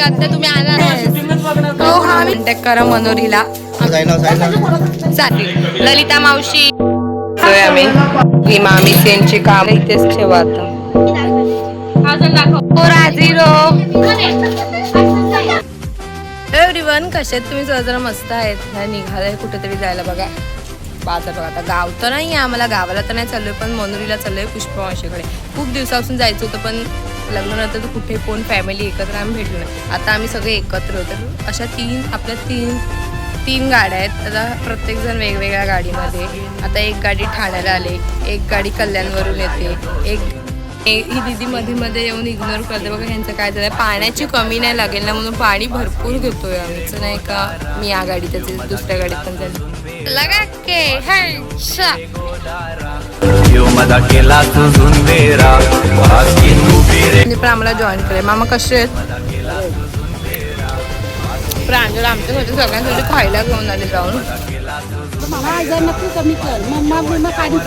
आता तुम्ही आला हो हा कॉन्टॅक्ट करा मनोरीला चालेल. ललिता मावशी आम्ही भीमा मिसेंची काम इथेच ठेवा आता. एव्हरीवन कसे आहेत तुम्ही? सगळं मस्त आहेत. निघालंय कुठेतरी जायला बघा. बाजार बघा आता गाव तर नाही आहे आम्हाला, गावाला तर नाही चाललोय पण मनोरीला चाललोय पुष्पा मावशीकडे. खूप दिवसापासून जायचं होतं पण लग्नानंतर तर कुठे कोण फॅमिली एकत्र आम्ही भेटलो नाही. आता आम्ही सगळे एकत्र होतो. अशा तीन गाड्या आहेत. आता प्रत्येकजण वेगवेगळ्या गाडीमध्ये. आता एक गाडी ठाण्याला आले, एक गाडी कल्याणवरून येते, ही दिदी मध्ये मध्ये येऊन इग्नोर करते. बघा ह्यांचं काय झालं, पाण्याची कमी नाही लागेल ना म्हणून पाणी भरपूर घेतोय आम्हीच नाही का. मी या गाडीत त्याचे दुसऱ्या गाडीत पण जाईल लगा के पण आम्हाला जॉईन करे. मामा कसे आहेत? प्रांजल आमच्या घरी सगळ्यांसाठी खायला घेऊन आले जाऊन. कमी कर मम्मा काढीच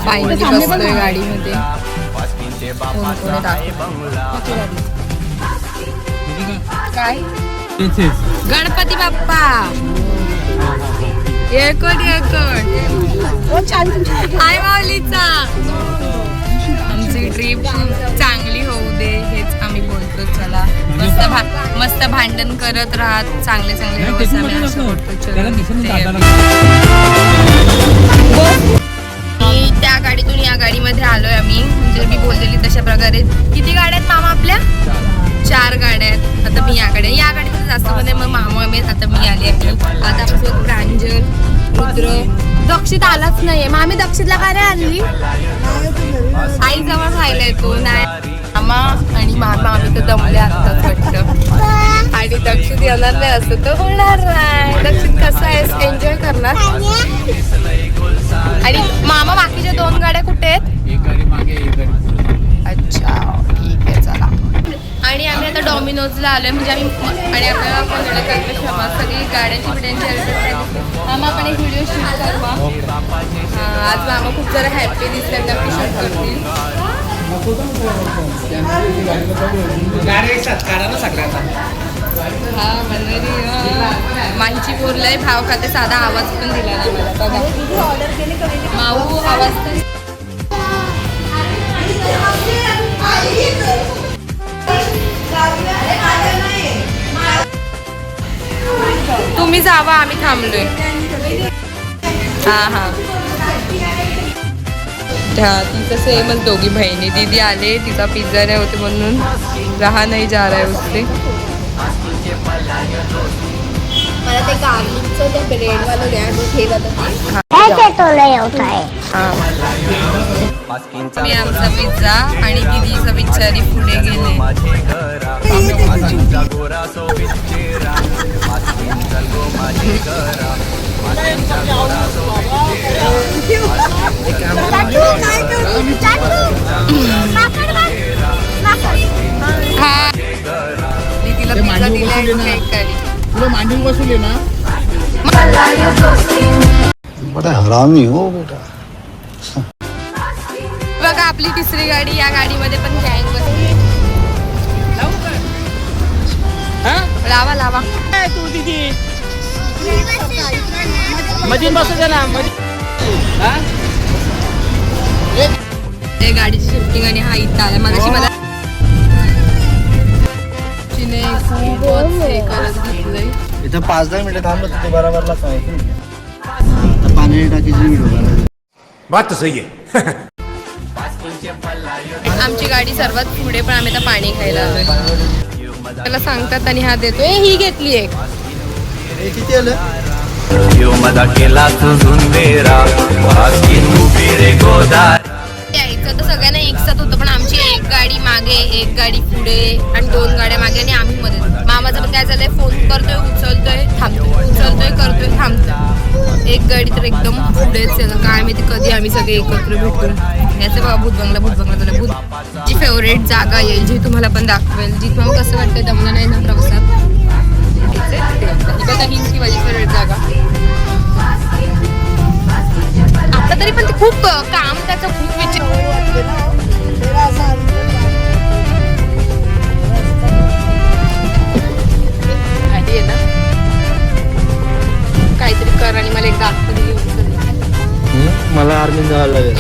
फायनली बसलोय गाडीमध्ये. काय गणपती बाप्पा हाय माऊलीचा. आमची ट्रिप चांगली होऊ दे हेच आम्ही बोलतो. चला मस्त भांडण करत राहत चांगले दिवस आम्ही असं बोलतो. त्या गाडीतून या गाडीमध्ये आलोय आम्ही. म्हणजे मी बोललेली तशा प्रकारे. किती गाड्या आहेत मामा आपल्या? 4 गाड्या आहेत. आता मी या गाडीतून जास्त मध्ये मग मामा मी आता मी आली आहे. आता आपल्यासोबत प्रांजल, रुद्र. दक्षित आलाच नाहीये. मग आम्ही दक्षितला काय नाही आणली? आई जवळ राहिलाय तो नाही. मामा आणि मामा आम्ही तर दमले आत्ताच वाटतं. आणि दक्षित येणार नाही असं तर होणार नाही. दक्षित कसं आहे एन्जॉय करणार. आणि मामा बाकीच्या 2 गाड्या कुठे आहेत? अच्छा ठीक आहे चला. आणि आम्ही आता डॉमिनोजला आलोय म्हणजे आम्ही आणि आपल्याला सगळी गाड्यांची मामा आपण एक व्हिडिओ शूट करवा. आज मामा खूप जरा हॅपी दिसले नक्की शूट करतील. हा माहीची बोललंय भाव खाते साधा आवाज पण दिला नाही मला. बघा माऊ आवाज तुम्ही जावा आम्ही थांबलोय. हा तिचं सेमच दोघी बहिणी. दीदी आले तिचा पिझ्झा नाही होते म्हणून रहा नाही जा रहा है उससे. मला ते गार्लिकचं ते ब्रेडवालं द्या मी आमचा पिझ्झा आणि दीदीचा बिचारी पुढे गेले. दीदीला पिझ्झा दिला मांडील बसवले ना. बड़ा हरामी हो बेटा. बघा आपली तिसरी गाडी. या गाडीमध्ये पण गँग बसली. लावा तू तिथे मधीन बसू दे ना. गाडीची शिफ्टिंग आणि हा इथं आला मगाशी मला इथं 5-10 मिनिटं थांबलं ते बरोबरला पाणी टाकीची व्हिडिओ. बात तो सही है. आमची गाडी सर्वात पुढे पण आम्ही आता पाणी खायला आलोय. त्याला सांगतात आणि हा देतोय. ही घेतली एक. किती आलं? यायचं तर सगळ्यांना एकसाथ होतं पण आमची एक गाडी मागे एक गाडी पुढे आणि 2 गाड्या मागे आणि आम्ही मध्ये. मामाचं पण काय झालंय फोन करतोय उचलतोय थांबतोय उचलतोय करतोय थांबतोय. एक गाडी तर एकदम पुढेच आहे. काय माहिती कधी आम्ही सगळे एकत्र भेटू. याचं बघा भूतबंगला झालं. भूतची फेवरेट जागा येईल जी तुम्हाला पण दाखवेल. जी तुम्हाला कसं वाटतं दमलं नाही ना प्रवासात. ही माझी फेवरेट जागा. आता तरी पण ते खूप काम त्याचं खूप आधी आहे ना काहीतरी कर आणि मला एकदा आतमध्ये घेऊन चल. मला आर्मीत जावं लागेल.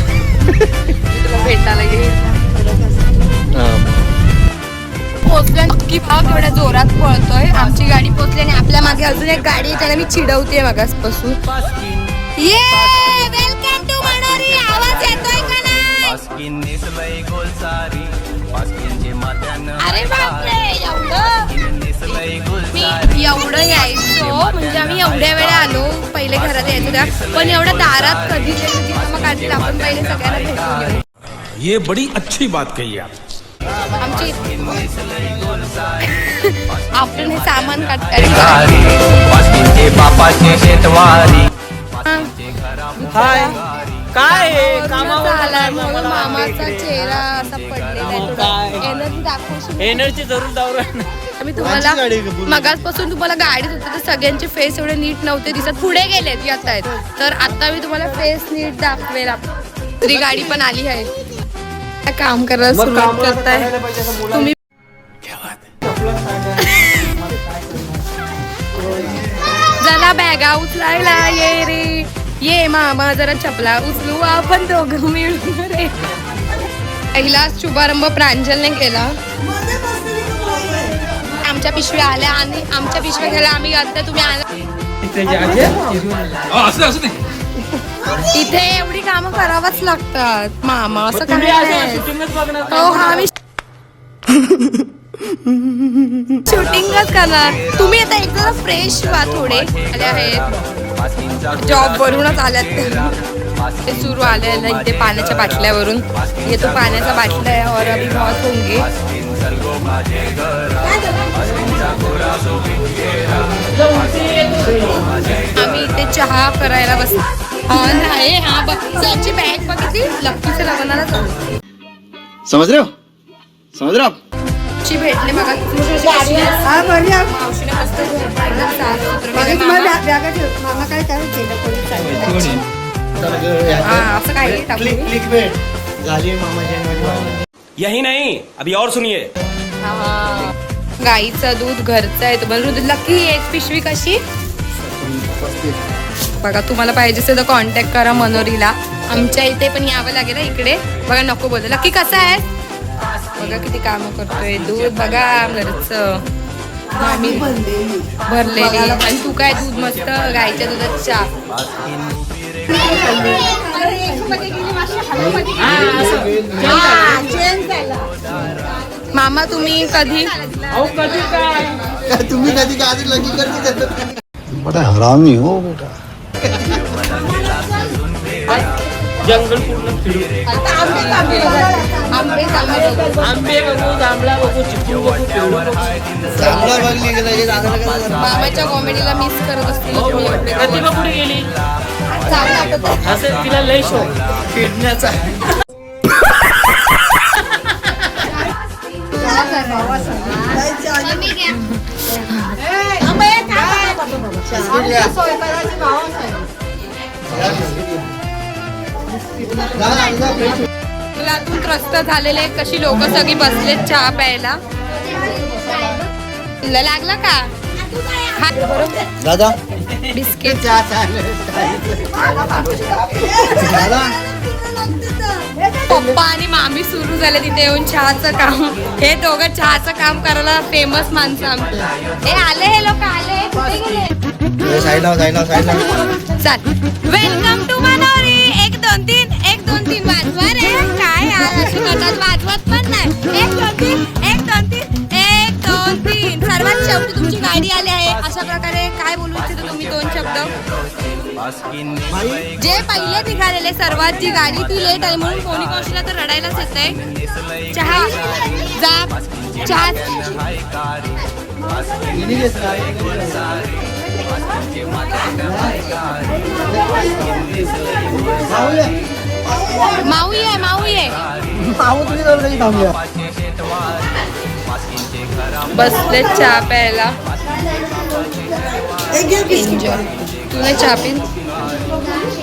तुला भेटायला येईल. पोचल्या नक्की भाग एवढ्या जोरात पळतोय. आमची गाडी पोचली आणि आपल्या मागे अजून एक गाडी आहे त्याला मी चिडवते मागासपासून. ये वेलकम टू मनोरी. आवाज येतोय का नाही? अरे बापरे मी एवढं यायचो म्हणजे आम्ही एवढ्या वेळा आलो. पहिले घरात यायचो त्या पण एवढ्या दारात कधी मग काढतील आपण पहिले सगळ्यांना भेटून घेऊ. ये बड़ी अच्छी बात कही आप. आमची आपण हे सामान काढतात. हाय काय मामाचा चेहरा असा पडलेला आहे. थोडा एनर्जी दाखवशील? एनर्जी जरूर दावर. आम्ही तुम्हाला मगाचपासून तुम्हाला गाडीत होते तर सगळ्यांचे फेस एवढे नीट नव्हते दिसत. पुढे गेलेत येत आहेत तर आता मी तुम्हाला फेस नीट दाखवेल. तरी गाडी पण आली आहे. काम करायला सुरुवात करताय तुम्ही. जरा बॅगा उचलायला ये रे ये मामा जरा चपला उचलू आपण दोघं मिळून रे. पहिला शुभारंभ प्रांजलने केला. आमच्या पिशव्या आल्या आणि आमच्या पिशव्या घ्यायला आम्ही आता तुम्ही आला. इथे एवढी कामं करावाच लागतात मामा असं काय. हो हा मी शूटिंगच करणार. तुम्ही आता एकदा फ्रेश व्हा. थोडे आले आहेत जॉब वरूनच आल्यात ते सुरू आलेलं इथे पाण्याच्या बाटल्यावरून. येतो पाण्याचा बाटला आहे और अभी बहुत होंगे. आम्ही इथे चहा करायला बस. नाही हा बघ त्याची बॅग बघितली लक्कीच्या लग्नाला समझ रहे हो समझ रहे हो आप. ची भेटले बघा मावशीने मस्त असं काही क्लिक भेट झाली मामाच्या. यही नहीं अभी और सुनिए. गाईचं दूध घरचं आहे. तुम्हाला दूध लकी एक पिशवी कशी बघा. तुम्हाला पाहिजे असेल तर कॉन्टॅक्ट करा मनोरीला. आमच्या इथे पण यावं लागेल इकडे. बघा नको बोल लकी कसा आहे बघा किती कामं करतोय. दूध बघा घरचं भरलेली. आणि तू काय दूध मस्त गाईच्या दुधात चहा. मामा तुम्ही कधी तुम्ही कधी गाडी लगी करते. बड़ा हरामी हो बेटा. जंगल पूर्ण फिरू. आंबे बघू जांभळा बघू चिकू बघू पेरू बघू. मामाच्या कॉमेडीला मिस करत असतील. प्रतिभा कुठे गेली असं तिला लय शोक फिरण्याचा. मुलातून त्रस्त झालेले कशी लोक सगळी बसलेत चहा प्यायला. तुला लागला का दादा बिस्किट. पप्पा आणि मामी सुरू झाले तिथे येऊन चहाचं काम. हे दोघं चहाचं काम करायला फेमस माणसं आमची. हे आले हे लोक आले कुठे गेले. चल वेलकम टू मनोरी. 1 2 3 1 2 3 वाजवा रे. काय यार अशी करतात वाजवत पण नाही. 1 2 3 1 2 3 1 2 3. सर्वात शेवटी तुमची गाडी आली आहे. अशा प्रकारे काय बोलू इच्छितो तुम्ही 2 शब्द. जे पहिले निघालेले सर्वात जी गाडी ती लेट आली म्हणून कोणी कोणीला तर रडायलाच येतंय. चहा जा चहा माऊ ये माऊ ये. बसले चहा प्यायला. एन्जॉय. तूने चहा पिन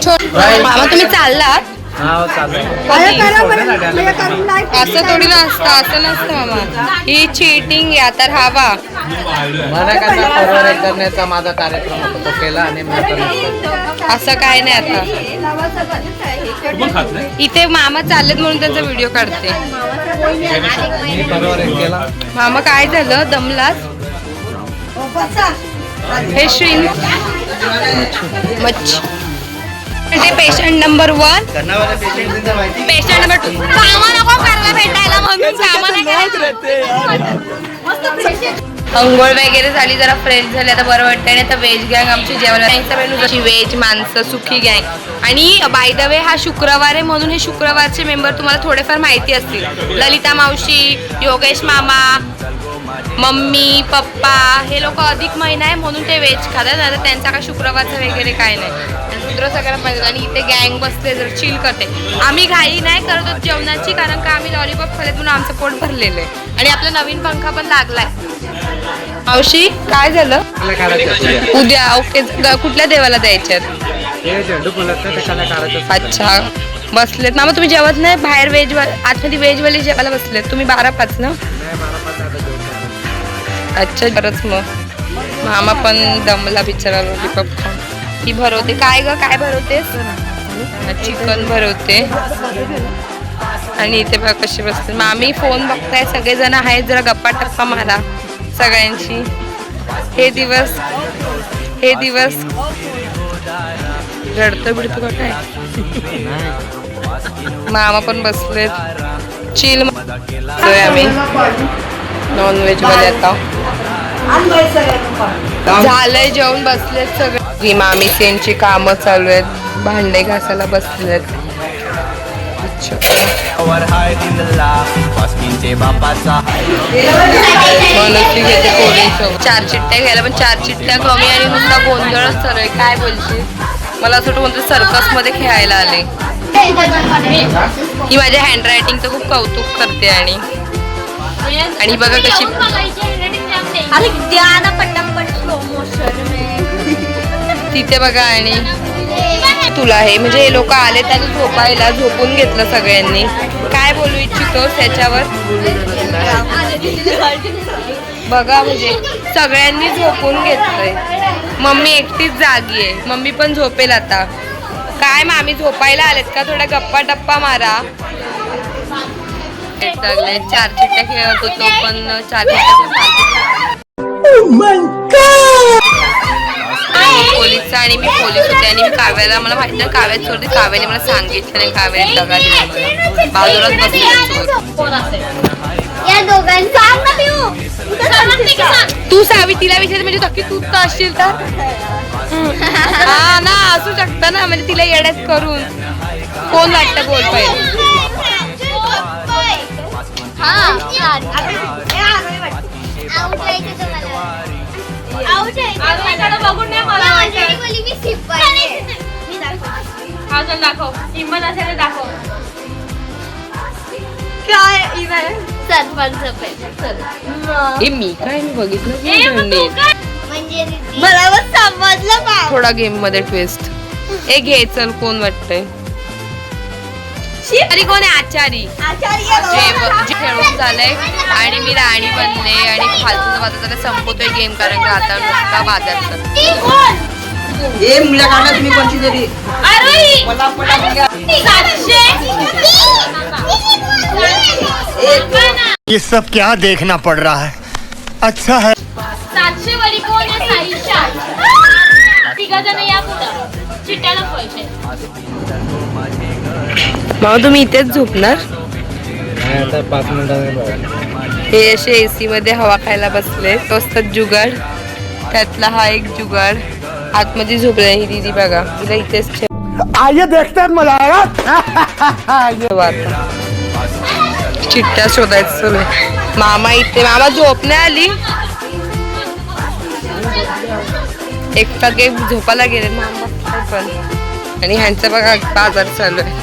मामा तुम्ही चाललात हा चालेल. असं थोडी नसतं, असं नसतं मामा. ही चिटिंग आहे. आता राहावा. मला काय बरोबर एक करण्याचा माझा कार्यक्रम होता तो केला आणि मी पण असं काय नाही आता. इथे मामा चाललेत म्हणून त्यांचा व्हिडिओ काढते. मी बरोबर एक केला. मामा काय झालं, दमलात? हे श्रीन मच्छी. ते पेशंट नंबर 1, कर्नावाला पेशंट माहिती पेशंट नंबर 2. कामा नको करायला भेटायला म्हणून कामा नाही करायचं. अंघोळ वगैरे झाली, जरा फ्रेश झाली, आता बरं वाटतंय. आणि आता व्हेज गँग आमची जेवायला जशी व्हेज माणसं सुखी गँग. आणि बाय द वे हा शुक्रवार आहे म्हणून हे शुक्रवारचे मेंबर तुम्हाला थोडेफार माहिती असतील. ललिता मावशी, योगेश मामा, मम्मी, पप्पा हे लोक अधिक महिना आहे म्हणून ते व्हेज खातात. आता त्यांचा काय शुक्रवारचं वगैरे काय नाही. दुसरं सगळं पाहिजे. आणि इथे गँग बसते, जर चिल करते. आम्ही घाई नाही करत होत जेवणाची, कारण का आम्ही लॉलीपॉप खाल्लेत म्हणून आमचं पोट भरलेलं आहे. आणि आपला नवीन पंखा पण लागलाय. मावशी काय झालं? उद्या ओके. कुठल्या देवाला द्यायच्यात? अच्छा बसलेत मामा. तुम्ही जेवत नाही बाहेर? व्हेज आतमध्ये व्हेजवाली जेवायला बसलेत तुम्ही 12-5 ना? अच्छा बरंच. मग मामा पण दमला बिचारा लॉलीपॉप खाऊन. ती भरवते काय ग? काय भरवतेस? चिकन भरवते. आणि इथे बघा कशी बसते मामी. फोन बघताय सगळेजण आहेत, जरा गप्पा टप्पा मारा सगळ्यांशी. हे दिवस रडतं बिडतं का काय? मामा पण बसलेत चिल. आम्ही नॉनव्हेज मध्ये आता झालंय, जेवण बसलेत सगळे. मामी त्यांची कामं चालू आहेत, भांडे घासायला बसलेत. मनोची घेते कोळीसोबत 4 चिट्ट्या घ्यायला, पण 4 चिट्ट्या कमी आणि नुसता गोंधळच चालू आहे. काय बोलशील? मला असं वाटतं कोणतं सर्कस मध्ये खेळायला आले. ही माझ्या हँड रायटिंगचं खूप कौतुक करते. आणि बघा कशी तिथे बघा. आणि तुला हे म्हणजे हे लोक आले त्यांनी झोपायला, झोपून घेतलं सगळ्यांनी. काय बोलू इच्छितोस त्याच्यावर? बघा म्हणजे सगळ्यांनी झोपून घेतलंय. मम्मी एकटीच जागी आहे. मम्मी पण झोपेल आता. काय मामी झोपायला आलेत का? थोड्या गप्पा टप्पा मारा. सगळे 4 चिट्ट्या खेळत होतो पण 4 पोलीसचा. आणि मी पोलीस होते आणि मी काव्याला, मला माहिती नाही काव्यात सोडते, काव्याने मला सांगितलं नाही. काव्याने दगा दिला मला. बाजूलाच बसले तू सावी. तिला विचार म्हणजे नक्की तूच तर असशील तर. हा ना, असू शकतं ना. म्हणजे तिला येड्यात करून कोण वाटतं बोल पाहिजे. मी काय मी बघितलं थोडा गेम मध्ये ट्विस्ट. हे घे चल. कोण वाटतंय? आचारी कोण आहे? आचारी खेळून झालंय आणि मी राणी बनले. आणि फालतूचा वाजा झाला. संपवतोय गेम कारण का आता नुसता वाजायचा. ये सब क्या देखना पड़ रहा है? अच्छा है. 700 वाली कोण आहे? साईशा. तिघा जण या पुढं. चिट्ट्या लपवायचे. मामा तुम्ही इथेच झोपणार? आता 5 मिनिटांनी हे असे एसी मध्ये हवा खायला बसले. तो असतात जुगाड. त्यातला हा एक जुगाड. आतमध्ये झोपलाय ही दीदी बघा. तिला इथेच आइए देखते हैं मजा आएगा. चिट्ट्या शोधायचं चालू आहे. मामा इथे. मामा झोप नाही आली. एकटा गेम झोपायला गेले मामा पण. आणि ह्यांचं बघा बाजार चालू आहे.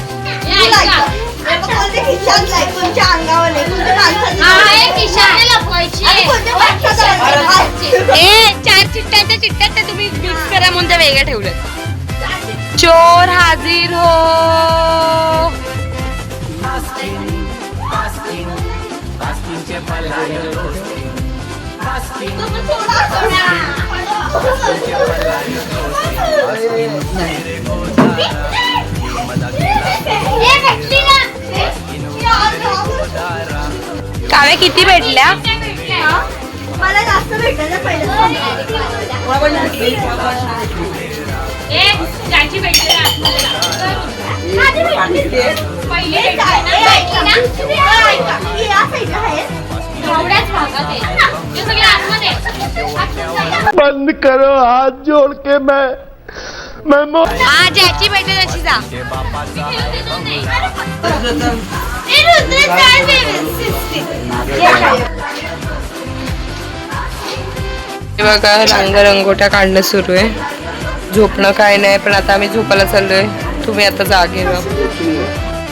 चिट्ट्या तुम्ही मिक्स करा म्हणून त्या वेगळ्या ठेवल्या. चोर हाजिर हो. काव्या किती भेटल्या? मला जास्त भेटायचं पहिलं. ज्याची भेटली पहिली एवढ्याच भागात आहे ते सगळे आतमध्ये. बंद करो हाथ जोड़ के मैं हा ज्याची भेटेल अशी जा. हे बघा रंगोट्या काढणं सुरू आहे. झोपणं काय नाही पण आता आम्ही झोपायला चाललोय. तुम्ही आता जागे व्हा.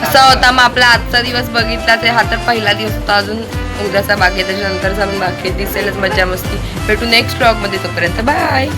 असा होता मग आपला आजचा दिवस बघितला ते. हा तर पहिला दिवस होता. अजून उद्याचा बाकी आहे, त्याच्यानंतर जाऊन बाकी दिसेलच मजा मस्ती. भेटू नेक्स्ट व्लॉग मध्ये. तोपर्यंत बाय.